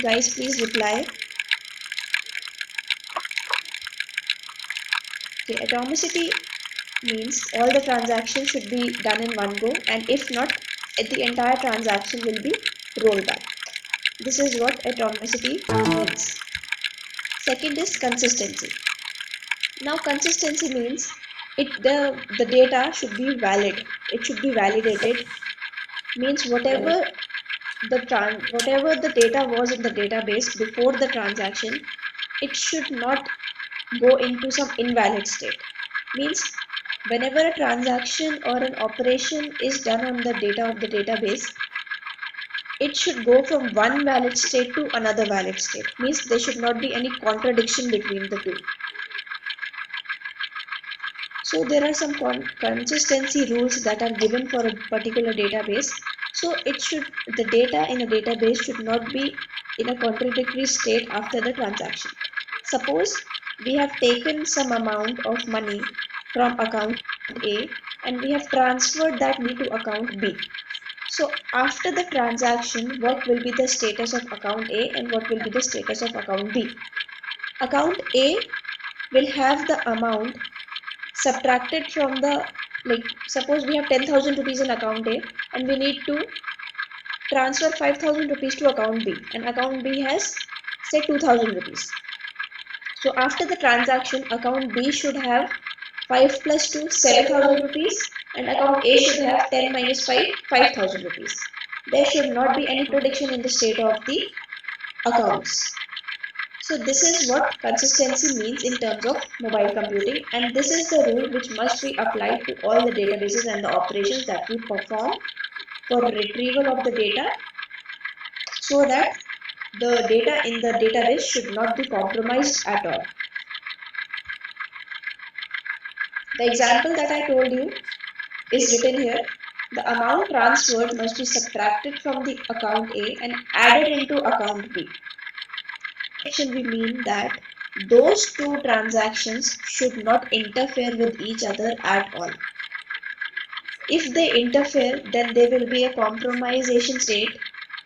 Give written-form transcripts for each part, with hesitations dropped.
Guys, please reply. Okay, atomicity means all the transactions should be done in one go, and if not, the entire transaction will be rolled back. This is what atomicity means. Second is consistency. Now consistency means the data should be valid. It should be validated. Means whatever the data was in the database before the transaction, it should not go into some invalid state. Means whenever a transaction or an operation is done on the data of the database, it should go from one valid state to another valid state. Means there should not be any contradiction between the two. So there are some consistency rules that are given for a particular database. So the data in a database should not be in a contradictory state after the transaction. Suppose we have taken some amount of money from account A and we have transferred that money to account B. So after the transaction, what will be the status of account A and what will be the status of account B? Account A will have the amount subtracted from the, suppose we have 10,000 rupees in account A and we need to transfer 5,000 rupees to account B, and account B has say 2,000 rupees. So after the transaction, account B should have 5 plus 2, 7,000 rupees, and account A should have 10 minus 5, 5,000 rupees. There should not be any contradiction in the state of the accounts. So this is what consistency means in terms of mobile computing, and this is the rule which must be applied to all the databases and the operations that we perform for retrieval of the data, so that the data in the database should not be compromised at all. The example that I told you is written here. The amount transferred must be subtracted from the account A and added into account B. We mean that those two transactions should not interfere with each other at all. If they interfere, then there will be a compromisation state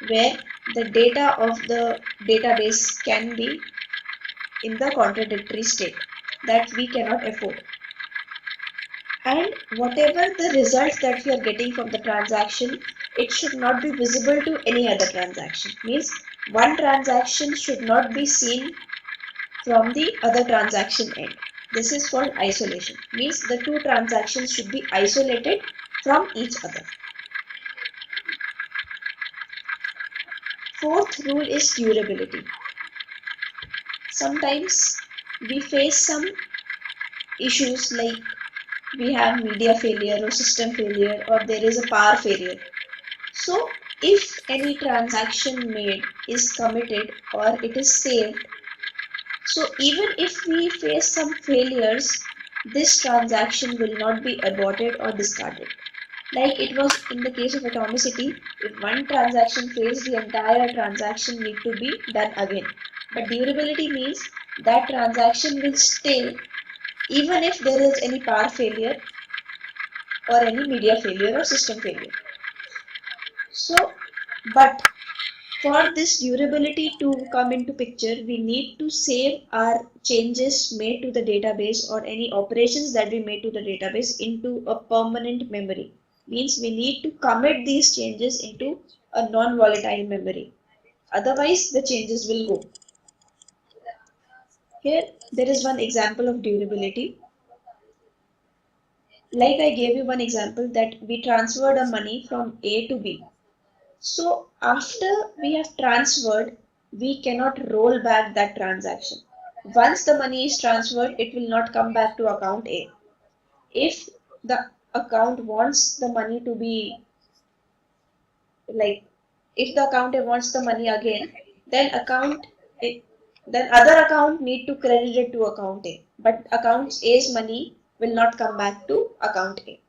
where the data of the database can be in the contradictory state that we cannot afford. And whatever the results that we are getting from the transaction, it should not be visible to any other transaction. Means one transaction should not be seen from the other transaction end. This is called isolation. Means the two transactions should be isolated from each other. Fourth rule is durability. Sometimes we face some issues like we have media failure or system failure, or there is a power failure. So if any transaction made is committed or it is saved, so even if we face some failures, this transaction will not be aborted or discarded. Like it was in the case of atomicity, if one transaction fails, the entire transaction need to be done again. But durability means that transaction will stay even if there is any power failure or any media failure or system failure. So, but for this durability to come into picture, we need to save our changes made to the database or any operations that we made to the database into a permanent memory. Means we need to commit these changes into a non-volatile memory. Otherwise, the changes will go. Here, there is one example of durability. Like I gave you one example that we transferred a money from A to B. So after we have transferred, we cannot roll back that transaction. Once the money is transferred, it will not come back to account A. If the account wants the money to be if the account A wants the money again, then other account need to credit it to account A. But account A's money will not come back to account A.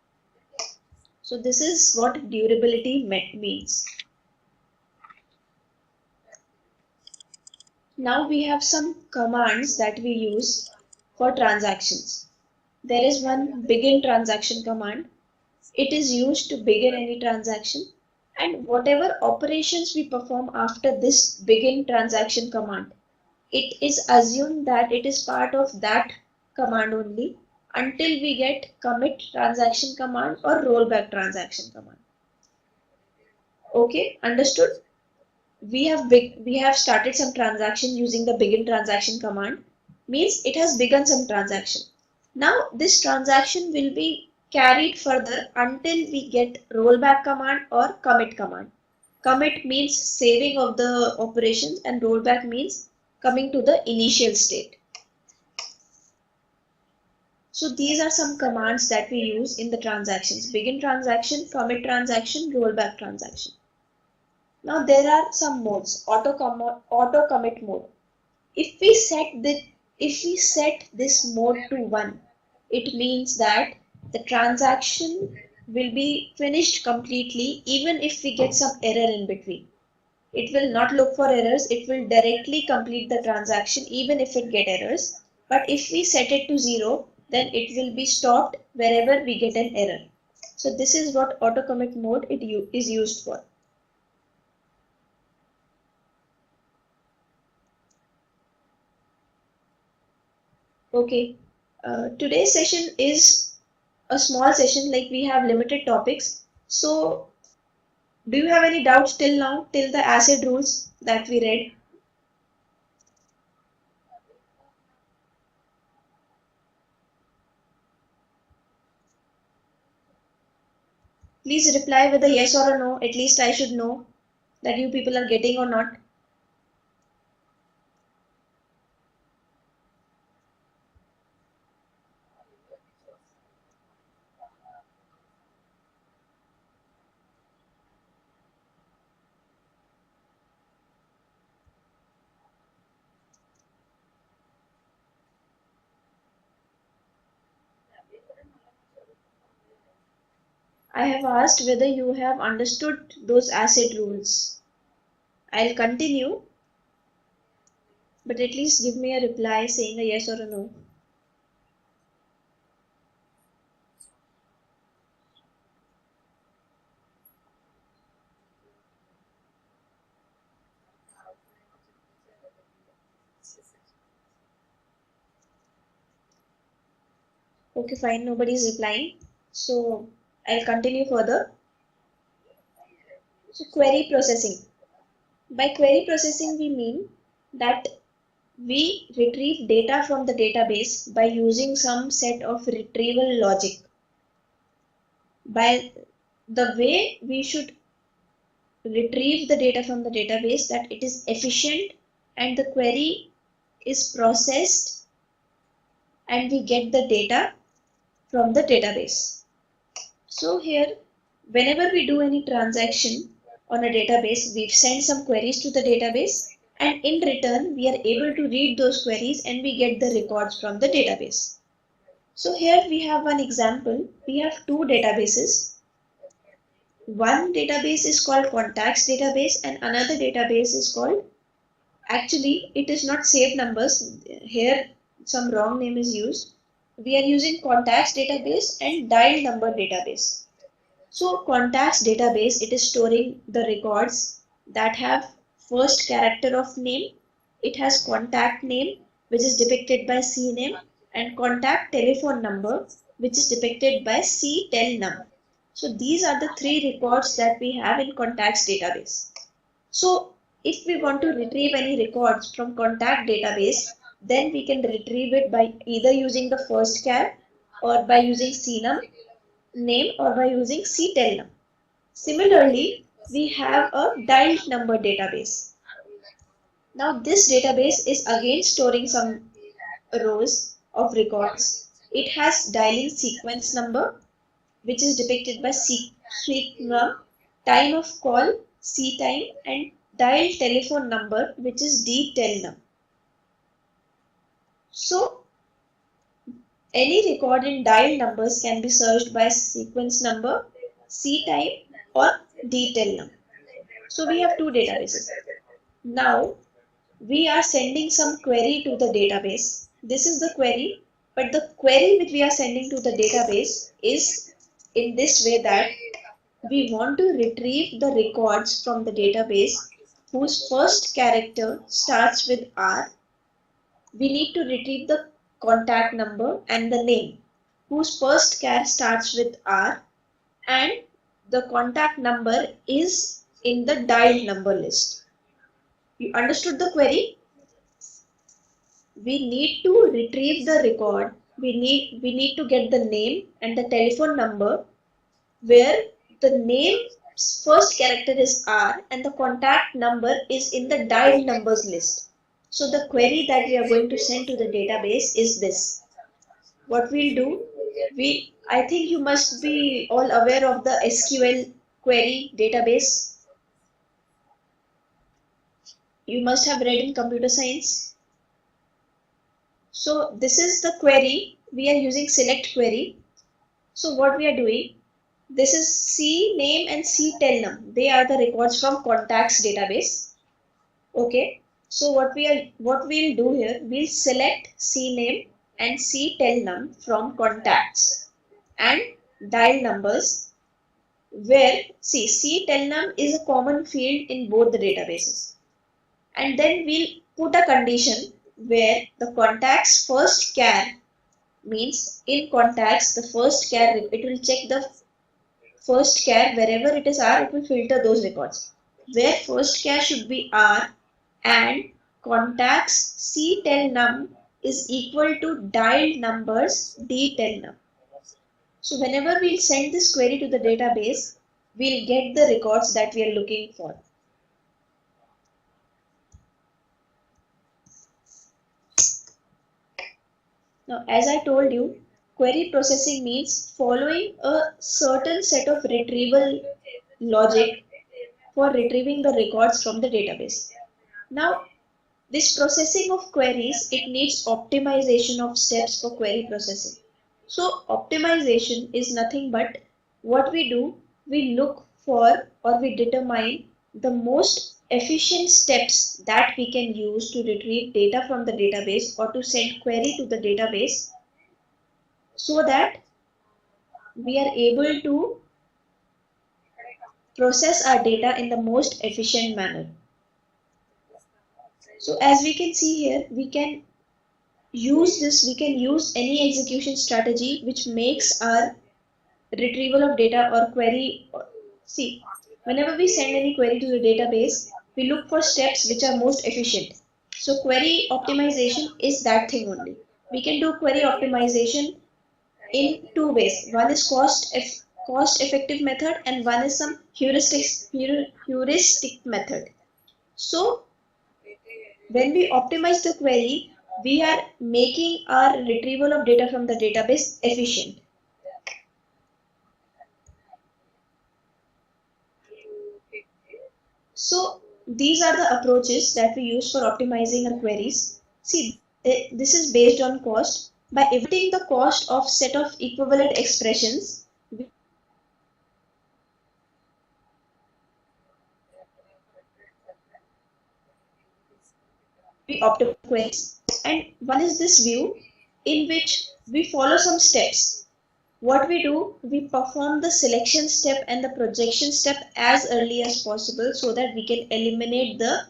So this is what durability means. Now we have some commands that we use for transactions. There is one begin transaction command. It is used to begin any transaction, and whatever operations we perform after this begin transaction command, it is assumed that it is part of that command only until we get commit transaction command or rollback transaction command. Okay, understood? We have started some transaction using the begin transaction command, means it has begun some transaction. Now this transaction will be carried further until we get rollback command or commit command. Commit means saving of the operations and rollback means coming to the initial state. So these are some commands that we use in the transactions: begin transaction, commit transaction, rollback transaction. Now there are some modes: auto commit mode. If we set this mode to 1, it means that the transaction will be finished completely even if we get some error in between. It will not look for errors, it will directly complete the transaction even if it get errors. But if we set it to 0, then it will be stopped wherever we get an error. So this is what auto commit mode is used for. Okay, today's session is a small session, like we have limited topics. So do you have any doubts till now, till the acid rules that we read? Please reply with a yes or a no. At least I should know that you people are getting or not. I have asked whether you have understood those acid rules. I'll continue, but at least give me a reply saying a yes or a no. Okay, fine, nobody is replying. So I'll continue further. So query processing. By query processing, we mean that we retrieve data from the database by using some set of retrieval logic. By the way we should retrieve the data from the database, that it is efficient and the query is processed and we get the data from the database. So here, whenever we do any transaction on a database, we send some queries to the database, and in return we are able to read those queries and we get the records from the database. So here we have one example. We have two databases. One database is called contacts database and another database is called, actually it is not saved numbers. Here some wrong name is used. We are using contacts database and dial number database. So contacts database, it is storing the records that have first character of name. It has contact name, which is depicted by C name, and contact telephone number, which is depicted by C tel num. So these are the three records that we have in contacts database. So if we want to retrieve any records from contact database, then we can retrieve it by either using the first char or by using CNUM name or by using CTEL. Similarly, we have a dialed number database. Now this database is again storing some rows of records. It has dialing sequence number, which is depicted by sequence, time of call, C time, and dial telephone number, which is D tel num. So any record in dial numbers can be searched by sequence number, C type, or D tel num. So we have two databases. Now we are sending some query to the database. This is the query, but the query which we are sending to the database is in this way, that we want to retrieve the records from the database whose first character starts with R. We need to retrieve the contact number and the name whose first char starts with R, and the contact number is in the dialed number list. You understood the query? We need to retrieve the record. We need to get the name and the telephone number where the name's first character is R and the contact number is in the dialed numbers list. So the query that we are going to send to the database is this. What we'll do, I think you must be all aware of the SQL query database. You must have read in computer science. So this is the query. We are using select query. So what we are doing, this is C name and C telnum. They are the records from contacts database. Okay. So what we'll do here, we'll select C name and C telnum from contacts and dial numbers, where C telnum is a common field in both the databases. And then we'll put a condition where the contacts first char, means in contacts the first char, it will check the first char wherever it is R, it will filter those records. Where first char should be R and contacts C telnum is equal to dialed numbers D telnum. So whenever we'll send this query to the database, we'll get the records that we are looking for. Now, as I told you, query processing means following a certain set of retrieval logic for retrieving the records from the database. Now, this processing of queries, it needs optimization of steps for query processing. So, optimization is nothing but what we do, we look for or we determine the most efficient steps that we can use to retrieve data from the database or to send query to the database, so that we are able to process our data in the most efficient manner. So as we can see here, we can use any execution strategy which makes our retrieval of data or query. See, whenever we send any query to the database, we look for steps which are most efficient. So query optimization is that thing only. We can do query optimization in two ways. One is cost effective method and one is some heuristic method. So when we optimize the query, we are making our retrieval of data from the database efficient. So these are the approaches that we use for optimizing our queries. See, this is based on cost. By evaluating the cost of set of equivalent expressions, we optimize queries. And one is this view in which we follow some steps. What we do, we perform the selection step and the projection step as early as possible so that we can eliminate the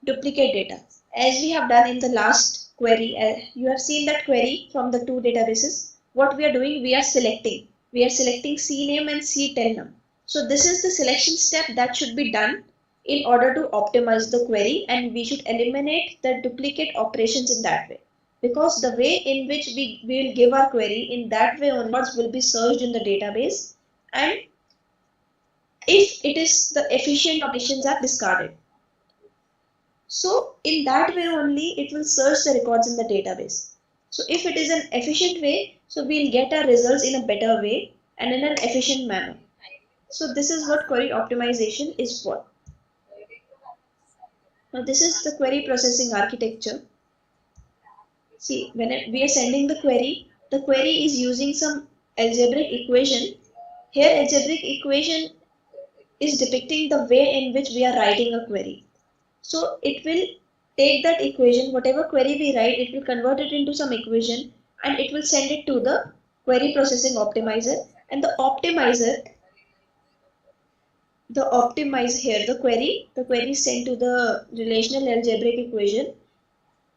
duplicate data. As we have done in the last query, you have seen that query from the two databases. What we are doing, we are selecting. We are selecting CNAME and CTELNUM. So this is the selection step that should be done in order to optimize the query, and we should eliminate the duplicate operations in that way. Because the way in which we will give our query, in that way only records will be searched in the database, and if it is the efficient operations are discarded. So in that way only it will search the records in the database. So if it is an efficient way, so we'll get our results in a better way and in an efficient manner. So this is what query optimization is for. Now this is the query processing architecture. See, when we are sending the query is using some algebraic equation. Here algebraic equation is depicting the way in which we are writing a query. So it will take that equation, whatever query we write, it will convert it into some equation and it will send it to the query processing optimizer, and the optimizer the optimize here, the query is sent to the relational algebraic equation.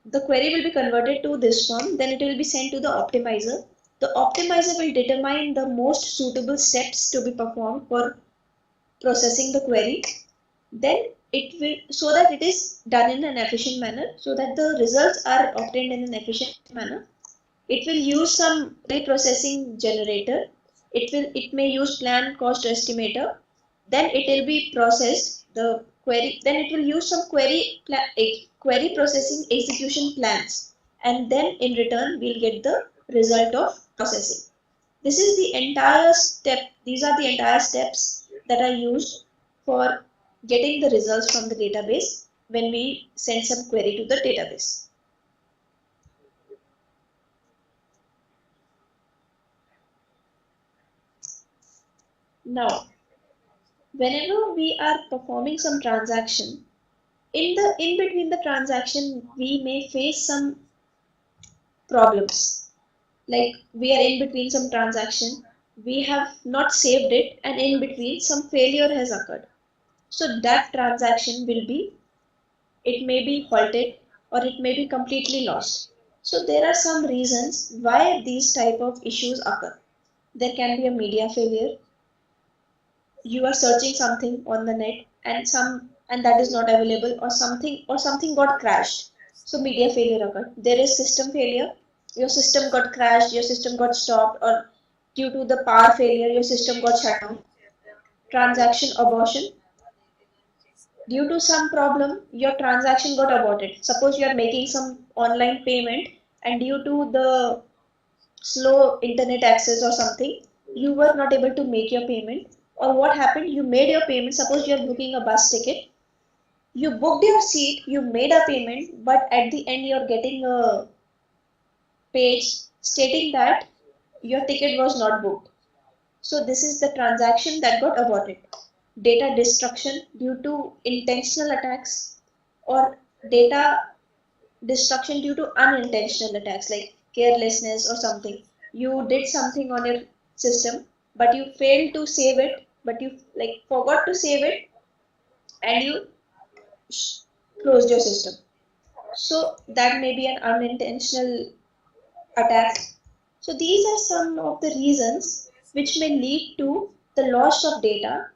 The query will be converted to this form, then it will be sent to the optimizer. The optimizer will determine the most suitable steps to be performed for processing the query. Then it will, so that it is done in an efficient manner, so that the results are obtained in an efficient manner. It will use some pre-processing generator. It may use plan cost estimator. Then it will be processed the query. Then it will use some query processing execution plans, and then in return we'll get the result of processing. This is the entire step. These are the entire steps that are used for getting the results from the database when we send some query to the database. Now, whenever we are performing some transaction, in between the transaction we may face some problems. Like we are in between some transaction, we have not saved it, and in between some failure has occurred. So that transaction will be, it may be halted or it may be completely lost. So there are some reasons why these type of issues occur. There can be a media failure. You are searching something on the net and that is not available, or something got crashed. So media failure occurred. There is system failure. Your system got crashed, your system got stopped, or due to the power failure your system got shut down. Transaction abortion. Due to some problem your transaction got aborted. Suppose you are making some online payment, and due to the slow internet access or something, you were not able to make your payment. Or what happened, you made your payment. Suppose you are booking a bus ticket, you booked your seat, you made a payment, but at the end you're getting a page stating that your ticket was not booked. So this is the transaction that got aborted. Data destruction due to intentional attacks, or data destruction due to unintentional attacks like carelessness or something. You did something on your system, but you failed to save it, but you like forgot to save it, and you closed your system. So that may be an unintentional attack. So these are some of the reasons which may lead to the loss of data,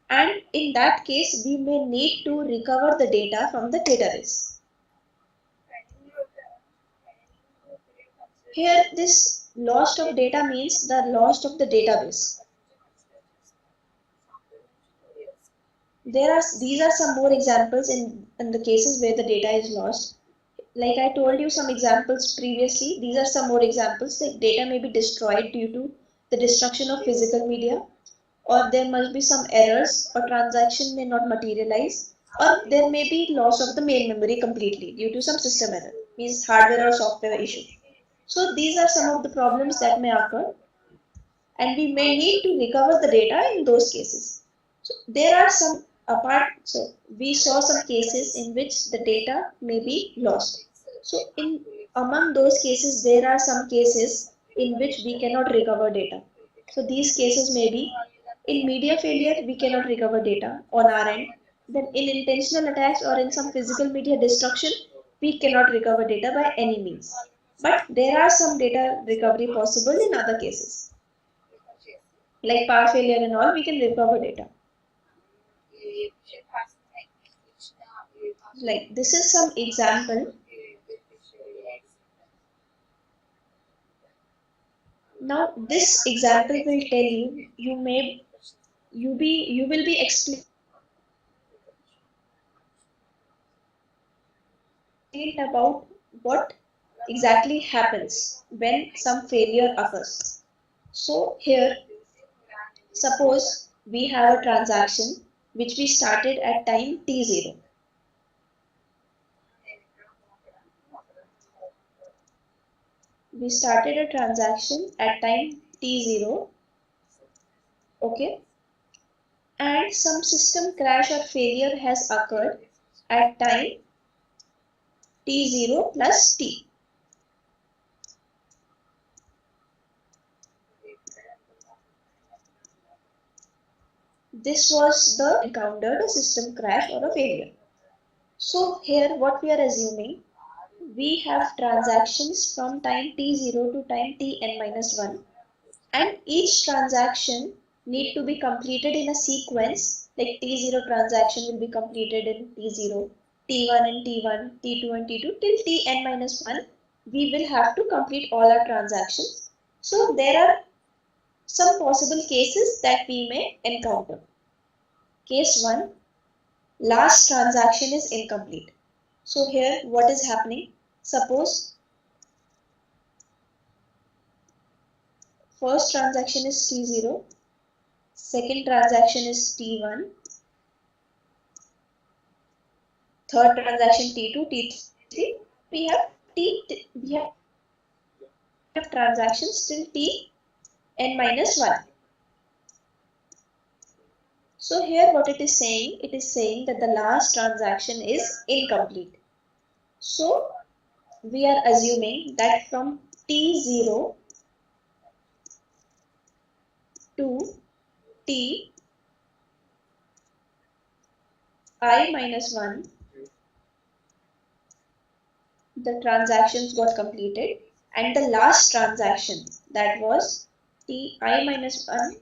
and in that case we may need to recover the data from the database. Here this loss of data means the loss of the database. These are some more examples in the cases where the data is lost. Like I told you some examples previously, these are some more examples. Like data may be destroyed due to the destruction of physical media, or there must be some errors, or transaction may not materialize, or there may be loss of the main memory completely due to some system error, means hardware or software issue. So these are some of the problems that may occur, and we may need to recover the data in those cases. So there are some so we saw some cases in which the data may be lost. So in among those cases, there are some cases in which we cannot recover data. So these cases may be in media failure, we cannot recover data on our end. Then in intentional attacks or in some physical media destruction, we cannot recover data by any means. But there are some data recovery possible in other cases like power failure and all, we can recover data. Like this is some example. Now this example will tell you, you will be explained about what exactly happens when some failure occurs. So here, suppose we have a transaction which we started at time t0. We started a transaction at time t0, okay, and some system crash or failure has occurred at time t0 plus t. this was the encountered a system crash or a failure. So here what we are assuming, we have transactions from time t0 to time tn minus 1, and each transaction need to be completed in a sequence, like t0 transaction will be completed in t0, t1 and t1, t2 and t2 till tn minus 1. We will have to complete all our transactions. So there are some possible cases that we may encounter. Case 1, last transaction is incomplete. So here what is happening? Suppose first transaction is T0, second transaction is T1, third transaction T2, T3. We have transactions till Tn minus 1. So here what it is saying? It is saying that the last transaction is incomplete. So we are assuming that from T0 to T I minus 1, the transactions got completed, and the last transaction, that was Ti minus 1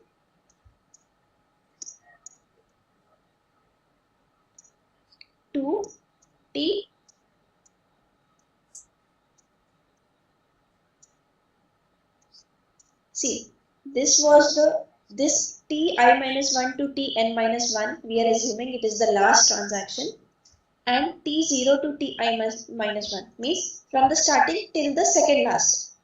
to T. See, this was this Ti minus 1 to Tn minus 1, we are assuming it is the last transaction, and T0 to Ti minus 1 means from the starting till the second last.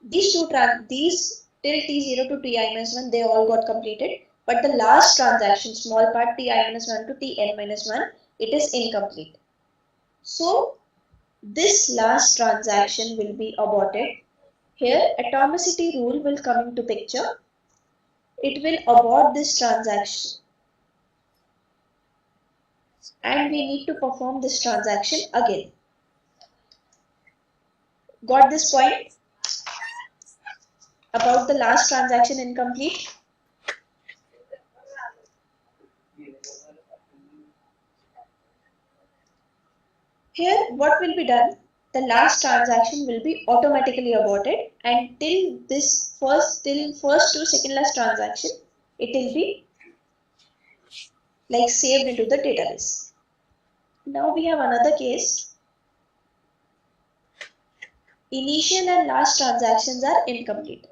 These till T0 to Ti minus 1, they all got completed, but the last transaction, small part Ti minus 1 to Tn minus 1, it is incomplete. So this last transaction will be aborted. Here atomicity rule will come into picture. It will abort this transaction, and we need to perform this transaction again. Got this point about the last transaction incomplete? Here what will be done? The last transaction will be automatically aborted, and till first to second last transaction, it will be like saved into the database. Now we have another case. Initial and last transactions are incomplete.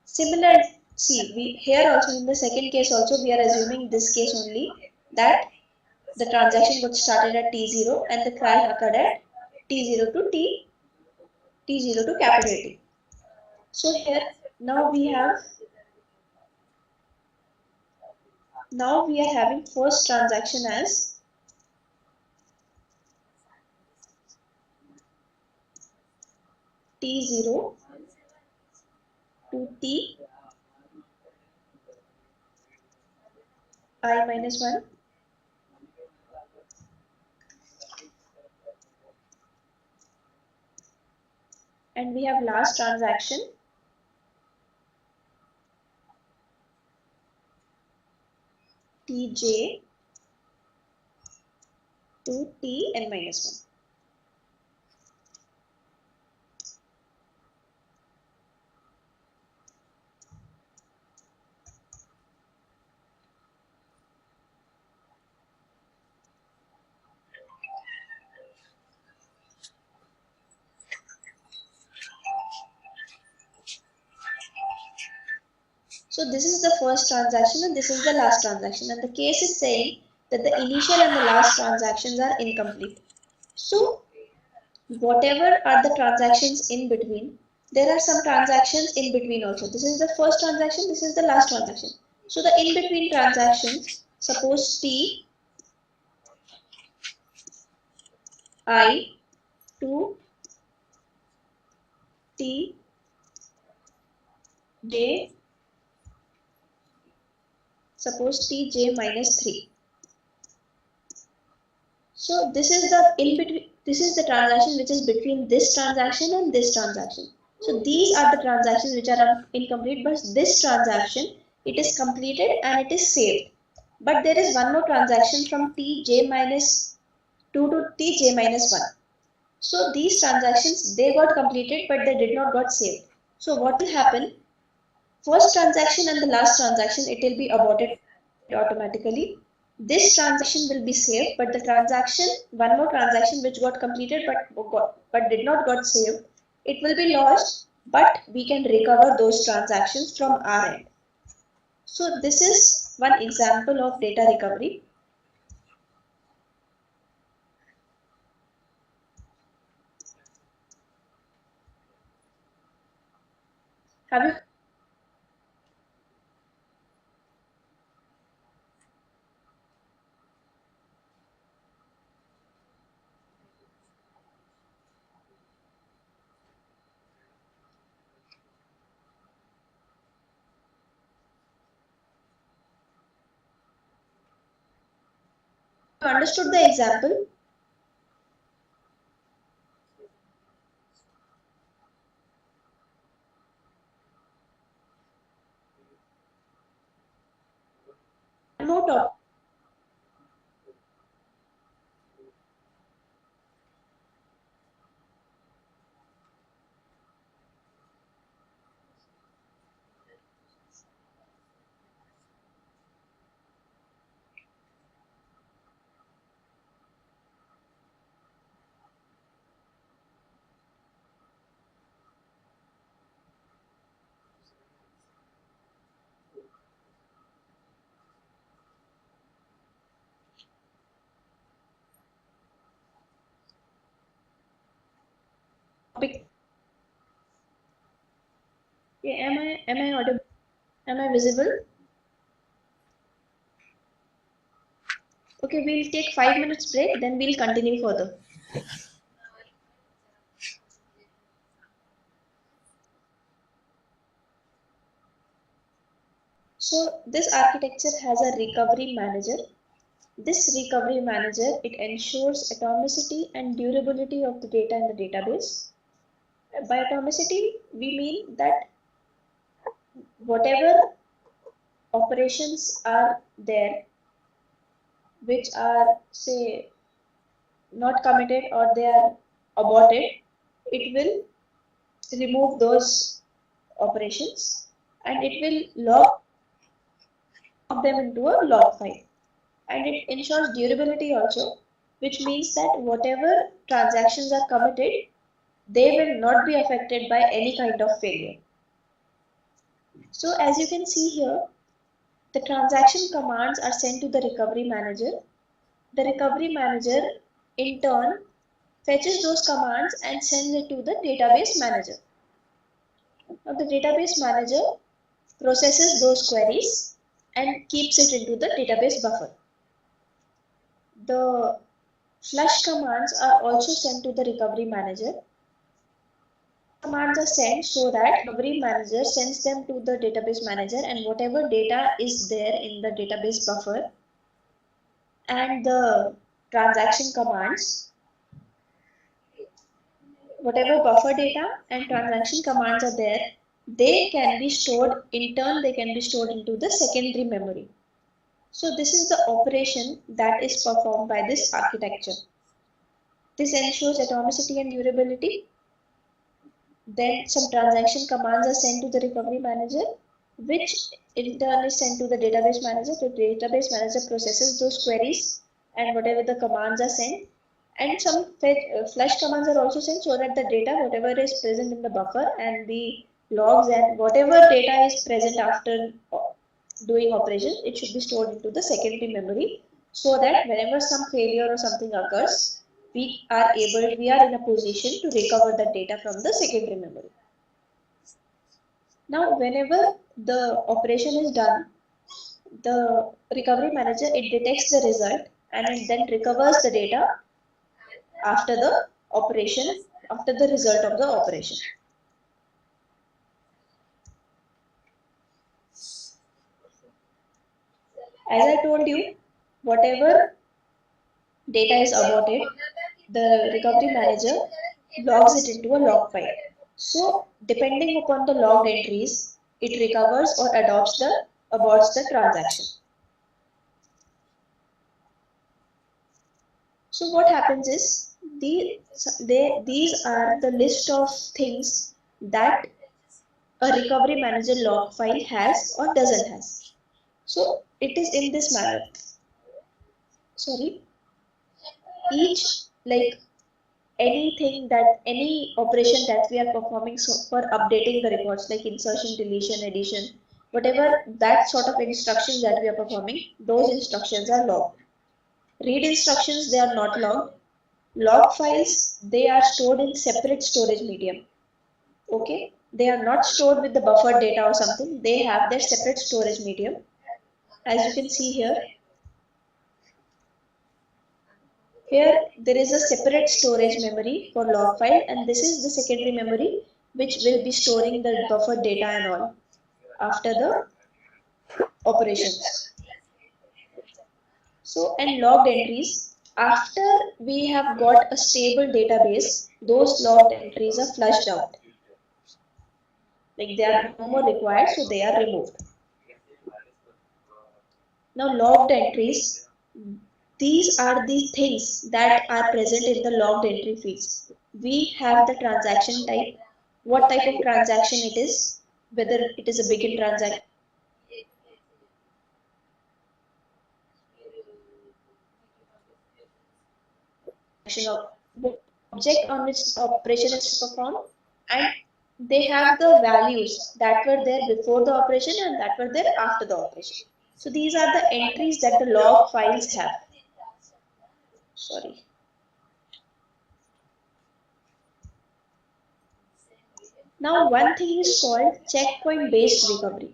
Similar, see, here also in the second case also we are assuming this case only, that the transaction got started at T0 and the crash occurred at T0 to T0 to capital T. So here now we are having first transaction as T0 to T I minus 1, and we have last transaction Tj to Tn minus 1. So this is the first transaction and this is the last transaction, and the case is saying that the initial and the last transactions are incomplete. So whatever are the transactions in between, there are some transactions in between also. This is the first transaction, this is the last transaction. So the in between transactions, suppose T I to T J, suppose Tj minus 3. So this is the in between, this is the transaction which is between this transaction and this transaction. So these are the transactions which are incomplete, but this transaction, it is completed and it is saved. but there is one more transaction from tj minus 2 to tj minus 1. So these transactions, they got completed, but they did not got saved. So what will happen? First transaction and the last transaction, it will be aborted automatically. This transaction will be saved, but the transaction, one more transaction which got completed but did not got saved, it will be lost, but we can recover those transactions from our end. So this is one example of data recovery. Have you understood the example? One more topic. Yeah, am I audible? Am I visible? Okay, we'll take 5 minutes break, then we'll continue further. So this architecture has a recovery manager. This recovery manager, it ensures atomicity and durability of the data in the database. By atomicity, we mean that whatever operations are there which are, say, not committed or they are aborted, it will remove those operations and it will log them into a log file. And it ensures durability also, which means that whatever transactions are committed, they will not be affected by any kind of failure. So as you can see here, the transaction commands are sent to the recovery manager. The recovery manager in turn fetches those commands and sends it to the database manager. Now the database manager processes those queries and keeps it into the database buffer. The flush commands are also sent to the recovery manager. Commands are sent so that recovery manager sends them to the database manager, and whatever data is there in the database buffer and the transaction commands, whatever buffer data and transaction commands are there, they can be stored in turn, they can be stored into the secondary memory. So this is the operation that is performed by this architecture. This ensures atomicity and durability. Then some transaction commands are sent to the recovery manager, which in turn is sent to the database manager. The database manager processes those queries and whatever the commands are sent. And some flush commands are also sent so that the data, whatever is present in the buffer and the logs and whatever data is present after doing operations, it should be stored into the secondary memory so that whenever some failure or something occurs, we are in a position to recover the data from the secondary memory. Now whenever the operation is done, the recovery manager, it detects the result and it then recovers the data after the operation, after the result of the operation. As I told you, whatever data is aborted, the recovery manager logs it into a log file. So depending upon the logged entries, it recovers or aborts the transaction. So what happens is these are the list of things that a recovery manager log file has or doesn't has. So it is in this manner. Sorry, each like anything that any operation that we are performing so for updating the records like insertion, deletion, addition, whatever that sort of instructions that we are performing, those instructions are logged. Read instructions, they are not logged. Log files, they are stored in separate storage medium. Okay, they are not stored with the buffered data or something. They have their separate storage medium. As you can see here, there is a separate storage memory for log file, and this is the secondary memory which will be storing the buffered data and all after the operations. So, and logged entries, after we have got a stable database, those logged entries are flushed out. Like they are no more required, so they are removed. Now, logged entries, these are the things that are present in the logged entry fields. We have the transaction type, what type of transaction it is, whether it is a begin transaction of object on which the operation is performed, and they have the values that were there before the operation and that were there after the operation. So these are the entries that the log files have. Sorry. Now one thing is called checkpoint based recovery.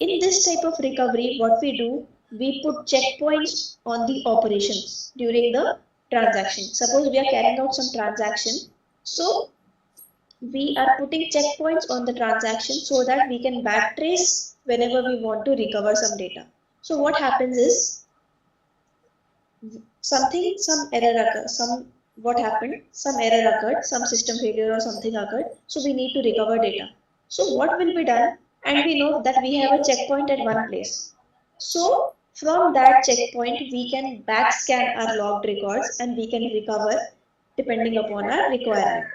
In this type of recovery, what we do, we put checkpoints on the operations during the transaction. Suppose we are carrying out some transaction, so we are putting checkpoints on the transaction so that we can backtrace whenever we want to recover some data. So what happens is some error occurs, what happened, some error occurred, some system failure or something occurred. So we need to recover data. So what will be done? And we know that we have a checkpoint at one place. So from that checkpoint, we can backscan our logged records and we can recover depending upon our requirement.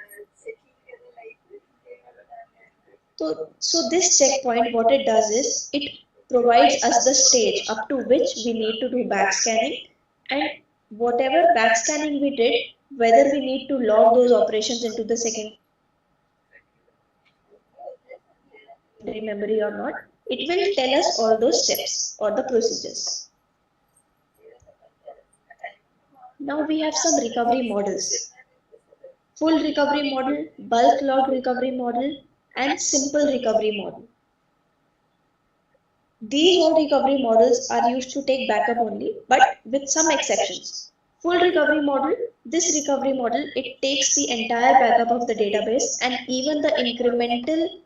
So this checkpoint, what it does is, it provides us the stage up to which we need to do backscanning, and whatever backscanning we did, whether we need to log those operations into the secondary memory or not, it will tell us all those steps or the procedures. Now we have some recovery models. Full recovery model, bulk log recovery model, and simple recovery model. These all recovery models are used to take backup only, but with some exceptions. Full recovery model, this recovery model, it takes the entire backup of the database and even the incremental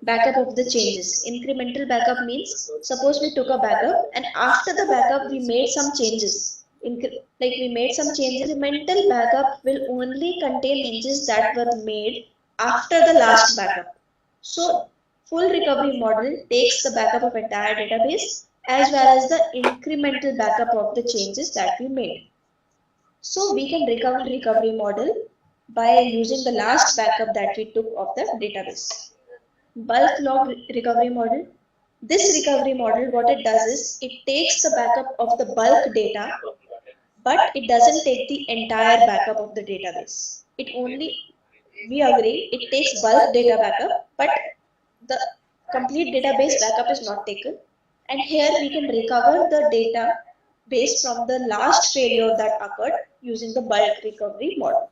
backup of the changes. Incremental backup means, suppose we took a backup and after the backup we made some changes. Like we made some changes, incremental backup will only contain changes that were made after the last backup. So full recovery model takes the backup of entire database as well as the incremental backup of the changes that we made. So we can recover recovery model by using the last backup that we took of the database. Bulk log recovery model. This recovery model, what it does is, it takes the backup of the bulk data, but it doesn't take the entire backup of the database. It only, we agree, it takes bulk data backup, but the complete database backup is not taken. And here we can recover the data based from the last failure that occurred using the bulk recovery model.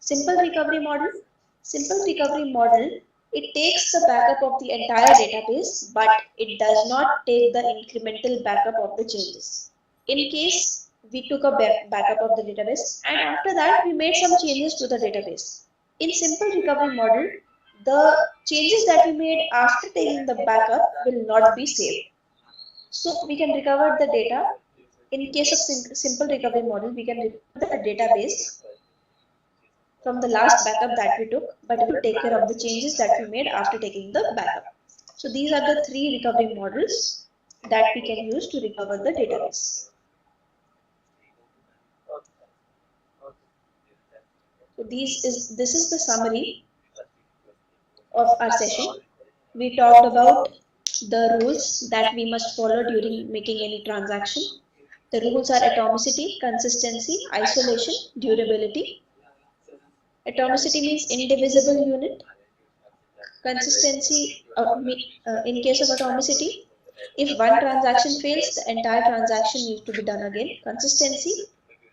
Simple recovery model. Simple recovery model, it takes the backup of the entire database, but it does not take the incremental backup of the changes. In case we took a backup of the database and after that we made some changes to the database. In simple recovery model, the changes that we made after taking the backup will not be saved. So we can recover the data. In case of simple recovery model, we can recover the database from the last backup that we took, but we will take care of the changes that we made after taking the backup. So these are the three recovery models that we can use to recover the database. This is the summary of our session. We talked about the rules that we must follow during making any transaction. The rules are atomicity, consistency, isolation, durability. Atomicity means indivisible unit. Consistency, in case of atomicity, if one transaction fails, the entire transaction needs to be done again. Consistency,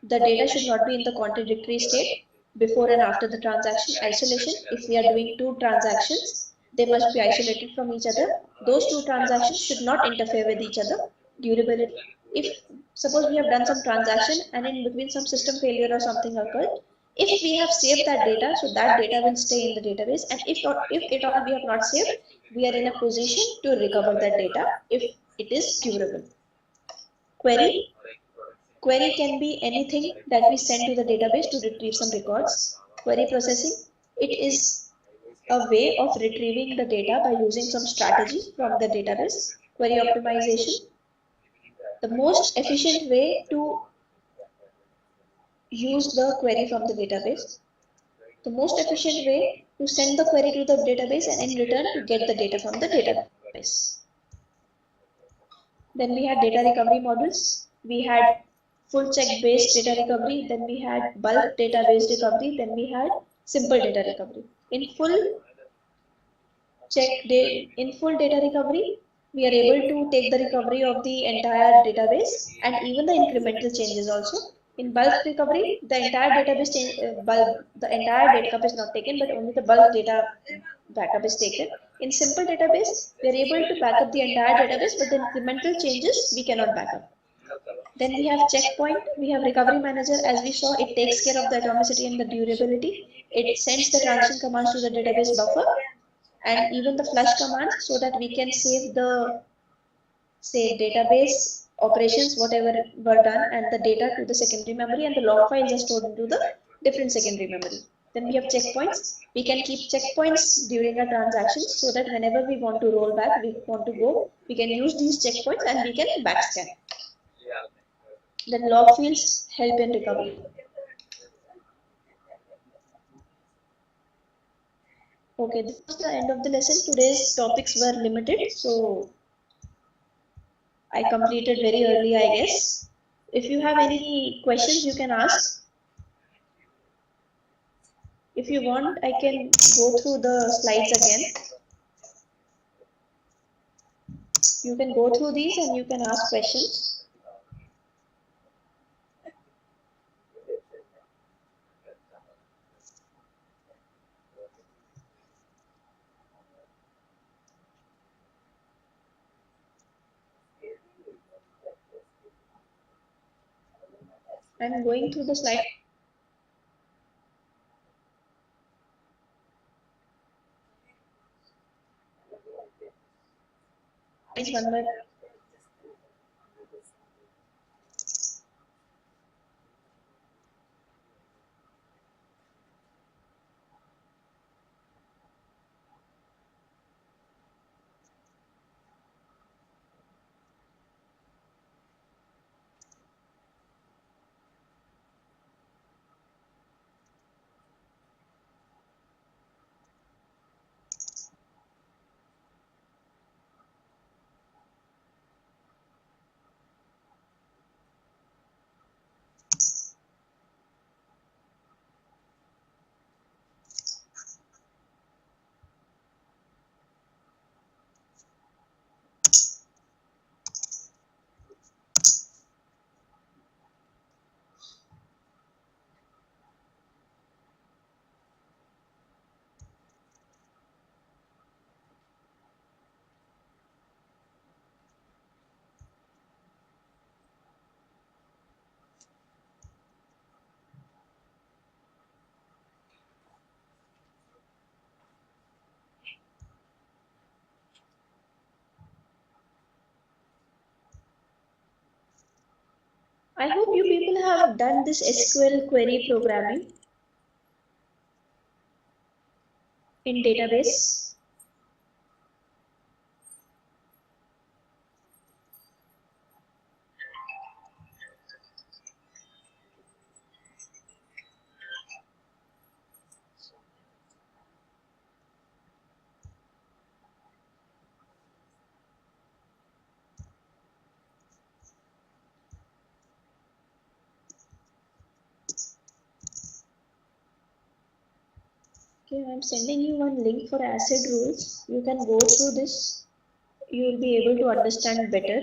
the data should not be in the contradictory state before and after the transaction. Isolation, if we are doing two transactions, they must be isolated from each other. Those two transactions should not interfere with each other. Durability, if suppose we have done some transaction and in between some system failure or something occurred, if we have saved that data, so that data will stay in the database, and if at all we have not saved, we are in a position to recover that data if it is curable. Query. Query can be anything that we send to the database to retrieve some records. Query processing, it is a way of retrieving the data by using some strategy from the database. Query optimization, the most efficient way to use the query from the database. The most efficient way to send the query to the database and in return to get the data from the database. Then we had data recovery models. We had full check based data recovery, then we had bulk database recovery, then we had simple data recovery. In full in full data recovery, we are able to take the recovery of the entire database and even the incremental changes also. In bulk recovery, the entire database the entire data is not taken, but only the bulk data backup is taken. In simple database, we are able to back up the entire database, but the incremental changes we cannot back up. Then we have checkpoint, we have recovery manager. As we saw, it takes care of the atomicity and the durability. It sends the transition commands to the database buffer and even the flush commands so that we can save the database operations whatever were done and the data to the secondary memory, and the log files are stored into the different secondary memory. Then we have checkpoints. We can keep checkpoints during our transactions so that whenever we want to roll back, we want to go, we can use these checkpoints and we can backscan. Then log fields help in recovery. Okay, this was the end of the lesson. Today's topics were limited, so I completed very early, I guess. If you have any questions, you can ask. If you want, I can go through the slides again. You can go through these and you can ask questions. I'm going through the slides. One by I hope you people have done this SQL query programming in database. Okay, I'm sending you one link for acid rules. You can go through this. You will be able to understand better.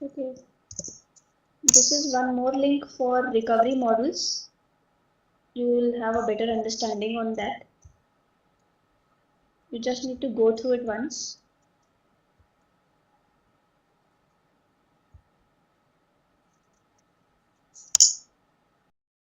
Okay, this is one more link for recovery models. You will have a better understanding on that. You just need to go through it once.